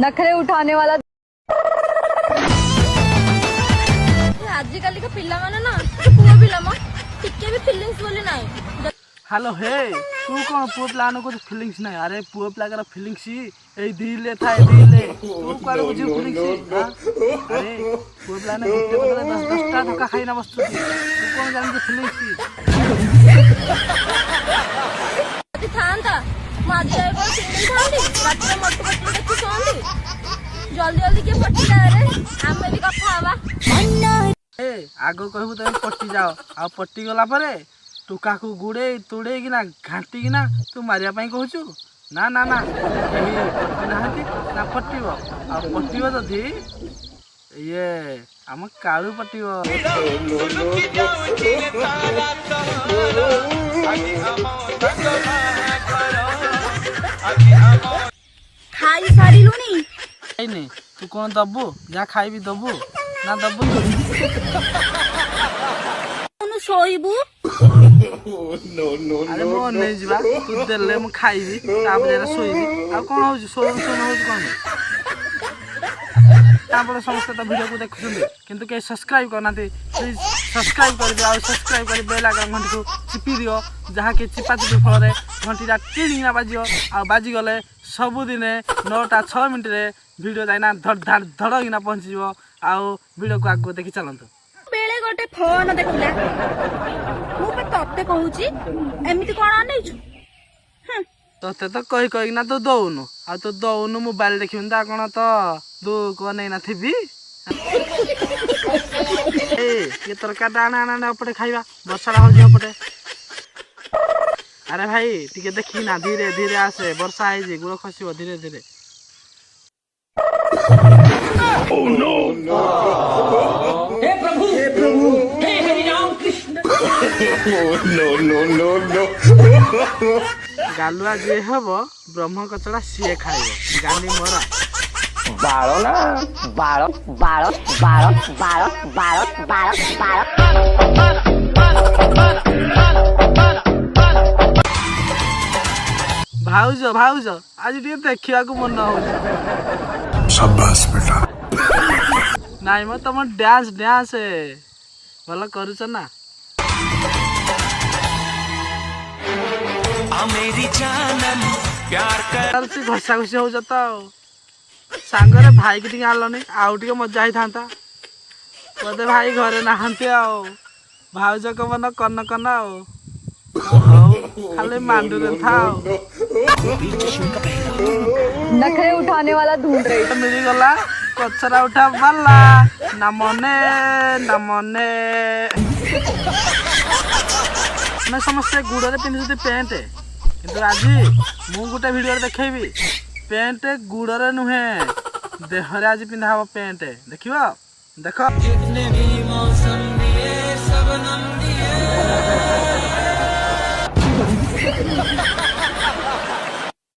नखरे उठाने वाला आजिकल का पिला माने ना पुआ पिला म टिके भी फीलिंग्स बोले नाही। हेलो हे तू कौन पुआ पिलाने को फीलिंग्स नहीं? अरे पुआ पिला फीलिंग्स ही ए दिले था दिले तू कुआरे बुझी फीलिंग्स हां? अरे पुआ पिलाने गोटे बदले 10 टा धक्का खाई ना बस्तु तू कौन जान के फीलिंग्स अति थांता माझी जाय को सिंगल थांती रात में मोट मोट देखि सोंदी जल्दी जल्दी के पट्टी जा रे आमे भी कथा हवा ए आगो कहबू तमे पट्टी जाओ आ पट्टी गला परे टुका को गुड़े तुड़े कि ना घाटी कि ना तू मारिया पाई कहूचु ना ना ना केही पट्टी नाहंती ना पट्टीबो आ पट्टीबो जदी ये हम काळू पट्टीबो। खाई सारी लुनी खाई नहीं तू कौन दबू जा खाई भी दबू ना दबू उनु सोईबू अरे मो नहीं जीवा तू देले मु खाईबी तापर जरा सोईबी आ कोन होउछ सोन होउछ कोन तापर समस्त तो वीडियो को देखुछन किंतु के सब्सक्राइब करनाते प्लीज सब्सक्राइब कर दियो आ सब्सक्राइब कर बेल आइकन घंटी को चिपी दियो जहा के चिपा चिपी फल रे घंटी रा टिंग ना बाजियो आ बाजी गले सब दिन 9टा 6 मिनिट रे वीडियो जाइना धड़ धड़ धड़गिना पहुंचीबो आ वीडियो को आगो देखि चलंतु बेले गोटे फोन देखिला मु पे तत्ते कहूची एमिति कोन आनै छु तोते तो कही कही ना तो दौनु आ तो दौनु मोबाइल देखिबन ता कोन तो दो को नै ना थिबी ए ये तरका दाना ना अपटे खाइबा वर्षा हो जे अपटे। अरे भाई टिके देखी ना धीरे धीरे आसे वर्षा आई जे गुड़ खसिबो धीरे धीरे। Oh no no हे प्रभु हे Hari Ram Krishna no no no no गालुआ जे हबो ब्रह्म कचड़ा सिए खाइबो गाली मोरा बारो ना बारो बारो बारो बारो बारो बारो भाउजो भाउजो आज टिके देखिया को मन हो शाबाश बेटा नाइ म तम डांस डांस भल करूछ ना मेरी जानम प्यार कर से घसा घुसी हो जाता सांगरे भाई की टिके आलो नहीं आउ टिके मजा ही थांता बोदे भाई घरे नहांते आओ भाउज को मन कन कन आओ खाली मांडू रे थाओ नखरे उठाने वाला ढूंढ रही तो मिली गला कचरा उठा वाला ना मने मैं समस्ते गुड़ रे पिंधि पैंट किंतु आज मु गोटे वीडियो देखैबी पैंट गुड़ रे नुहे देह रे आज पिंधा हबो पैंट देखिबो देखो जितने भी मौसम दिए सब नम दिए